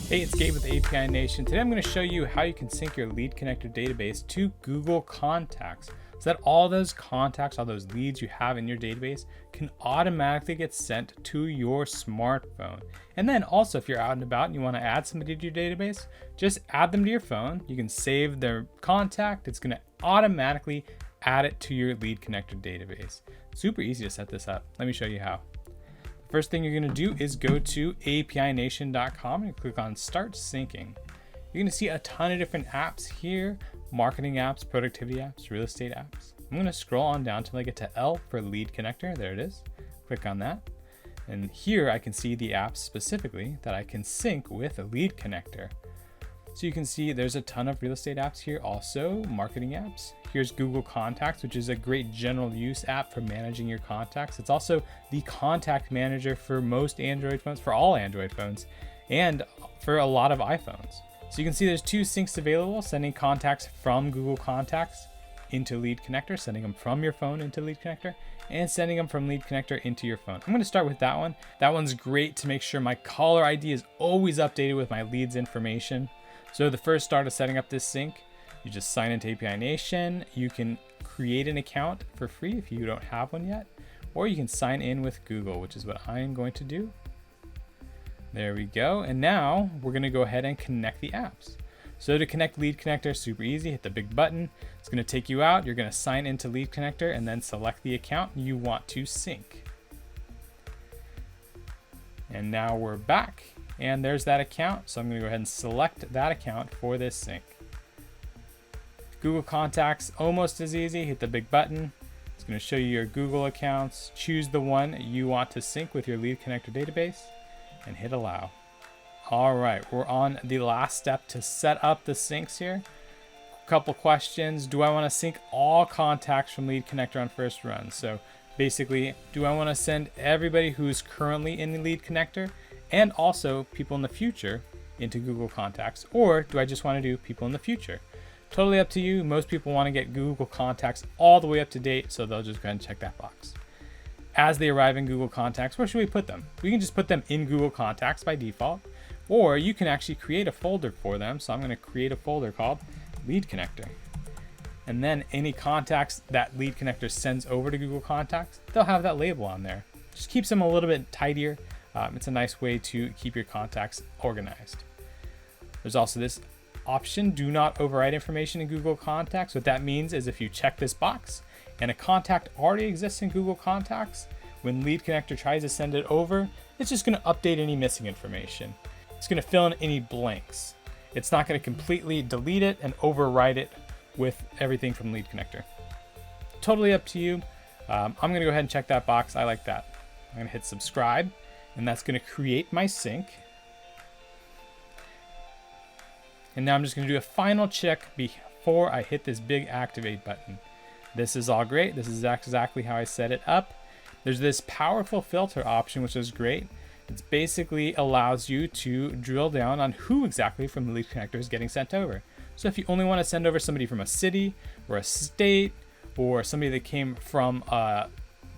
Hey, it's Gabe with API Nation. Today I'm going to show you how you can sync your LeadConnector database to Google Contacts so that all those contacts, all those leads you have in your database can automatically get sent to your smartphone. And then also, if you're out and about and you want to add somebody to your database, just add them to your phone. You can save their contact. It's going to automatically add it to your LeadConnector database. Super easy to set this up. Let me show you how. First thing you're going to do is go to apination.com and click on Start Syncing. You're going to see a ton of different apps here, marketing apps, productivity apps, real estate apps. I'm going to scroll on down till I get to L for LeadConnector. There it is. Click on that. And here I can see the apps specifically that I can sync with LeadConnector. So you can see there's a ton of real estate apps here, also marketing apps. Here's Google Contacts, which is a great general use app for managing your contacts. It's also the contact manager for most Android phones, for all Android phones, and for a lot of iPhones. So you can see there's two syncs available, sending contacts from Google Contacts into LeadConnector, sending them from your phone into LeadConnector, and sending them from LeadConnector into your phone. I'm going to start with that one. That one's great to make sure my caller ID is always updated with my leads information. So the first start of setting up this sync, you just sign into API Nation. You can create an account for free if you don't have one yet, or you can sign in with Google, which is what I'm going to do. There we go. And now we're going to go ahead and connect the apps. So to connect LeadConnector, super easy. Hit the big button. It's going to take you out. You're going to sign into LeadConnector and then select the account you want to sync. And now we're back. And there's that account. So I'm going to go ahead and select that account for this sync. Google Contacts, almost as easy. Hit the big button. It's going to show you your Google accounts. Choose the one you want to sync with your LeadConnector database and hit allow. All right, we're on the last step to set up the syncs here. Couple questions. Do I want to sync all contacts from LeadConnector on first run? So basically, do I want to send everybody who's currently in the LeadConnector and also people in the future into Google Contacts? Or do I just want to do people in the future? Totally up to you. Most people want to get Google Contacts all the way up to date, so they'll just go ahead and check that box. As they arrive in Google Contacts, where should we put them? We can just put them in Google Contacts by default, or you can actually create a folder for them. So I'm going to create a folder called LeadConnector. And then any contacts that LeadConnector sends over to Google Contacts, they'll have that label on there. Just keeps them a little bit tidier. It's a nice way to keep your contacts organized. There's also this option, do not overwrite information in Google Contacts. What that means is if you check this box and a contact already exists in Google Contacts, when LeadConnector tries to send it over, it's just going to update any missing information. It's going to fill in any blanks. It's not going to completely delete it and overwrite it with everything from LeadConnector. Totally up to you. I'm going to go ahead and check that box. I like that. I'm going to hit subscribe, and that's going to create my sync. And now I'm just going to do a final check before I hit this big activate button. This is all great. This is exactly how I set it up. There's this powerful filter option, which is great. It basically allows you to drill down on who exactly from the LeadConnector is getting sent over. So if you only want to send over somebody from a city or a state or somebody that came from a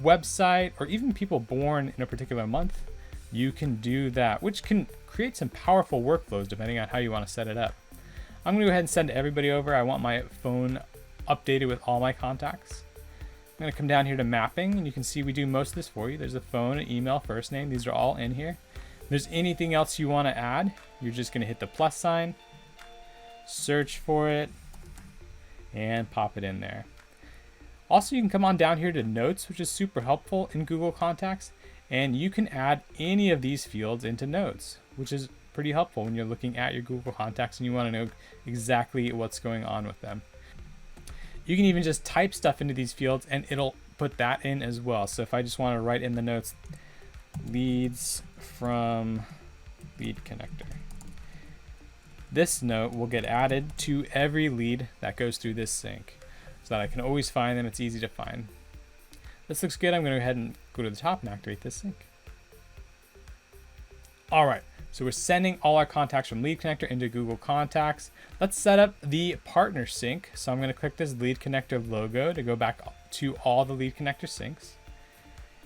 website or even people born in a particular month, you can do that, which can create some powerful workflows depending on how you want to set it up. I'm going to go ahead and send everybody over. I want my phone updated with all my contacts. I'm going to come down here to mapping, and you can see we do most of this for you. There's a phone, an email, first name. These are all in here. If there's anything else you want to add, you're just going to hit the plus sign, search for it, and pop it in there. Also, you can come on down here to notes, which is super helpful in Google Contacts, and you can add any of these fields into notes, which is pretty helpful when you're looking at your Google Contacts and you want to know exactly what's going on with them. You can even just type stuff into these fields and it'll put that in as well. So if I just want to write in the notes, leads from LeadConnector, this note will get added to every lead that goes through this sync so that I can always find them. It's easy to find. This looks good. I'm going to go ahead and go to the top and activate this sync. All right. So we're sending all our contacts from LeadConnector into Google Contacts. Let's set up the partner sync. So I'm going to click this LeadConnector logo to go back to all the LeadConnector syncs.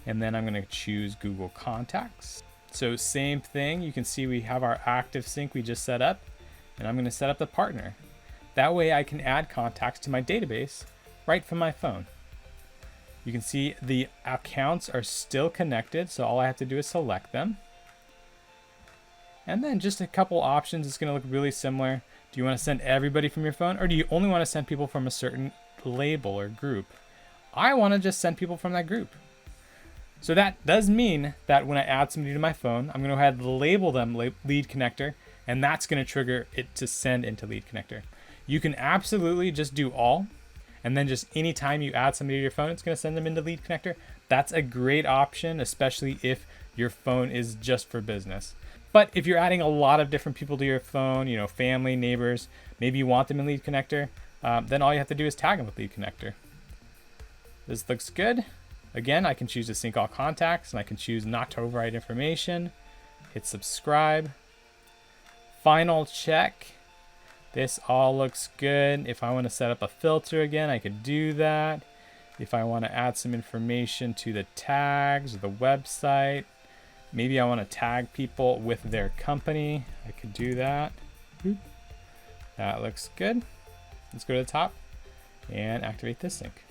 And then I'm going to choose Google Contacts. So same thing, you can see we have our active sync we just set up, and I'm going to set up the partner. That way I can add contacts to my database right from my phone. You can see the accounts are still connected, so all I have to do is select them. And then just a couple options. It's going to look really similar. Do you want to send everybody from your phone, or do you only want to send people from a certain label or group? I want to just send people from that group. So that does mean that when I add somebody to my phone, I'm going to go ahead and label them LeadConnector, and that's going to trigger it to send into LeadConnector. You can absolutely just do all, and then just anytime you add somebody to your phone, it's going to send them into LeadConnector. That's a great option, especially if your phone is just for business. But if you're adding a lot of different people to your phone, you know, family, neighbors, maybe you want them in LeadConnector, then all you have to do is tag them with LeadConnector. This looks good. Again, I can choose to sync all contacts, and I can choose not to overwrite information. Hit subscribe. Final check. This all looks good. If I want to set up a filter again, I could do that. If I want to add some information to the tags or the website, maybe I want to tag people with their company, I could do that. That looks good. Let's go to the top and activate this sync.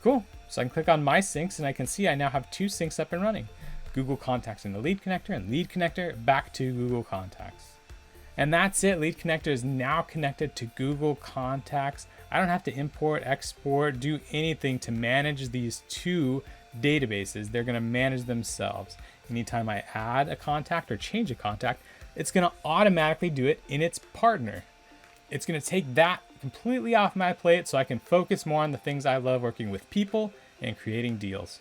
Cool. So I can click on my syncs, and I can see I now have 2 syncs up and running. Google Contacts in the LeadConnector, and LeadConnector back to Google Contacts. And that's it. LeadConnector is now connected to Google Contacts. I don't have to import, export, do anything to manage these 2 databases. They're going to manage themselves. Anytime I add a contact or change a contact, it's going to automatically do it in its partner. It's going to take that completely off my plate so I can focus more on the things I love, working with people and creating deals.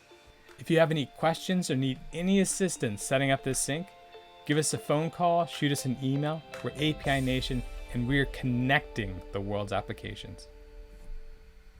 If you have any questions or need any assistance setting up this sync, give us a phone call, shoot us an email. We're API Nation, and we're connecting the world's applications.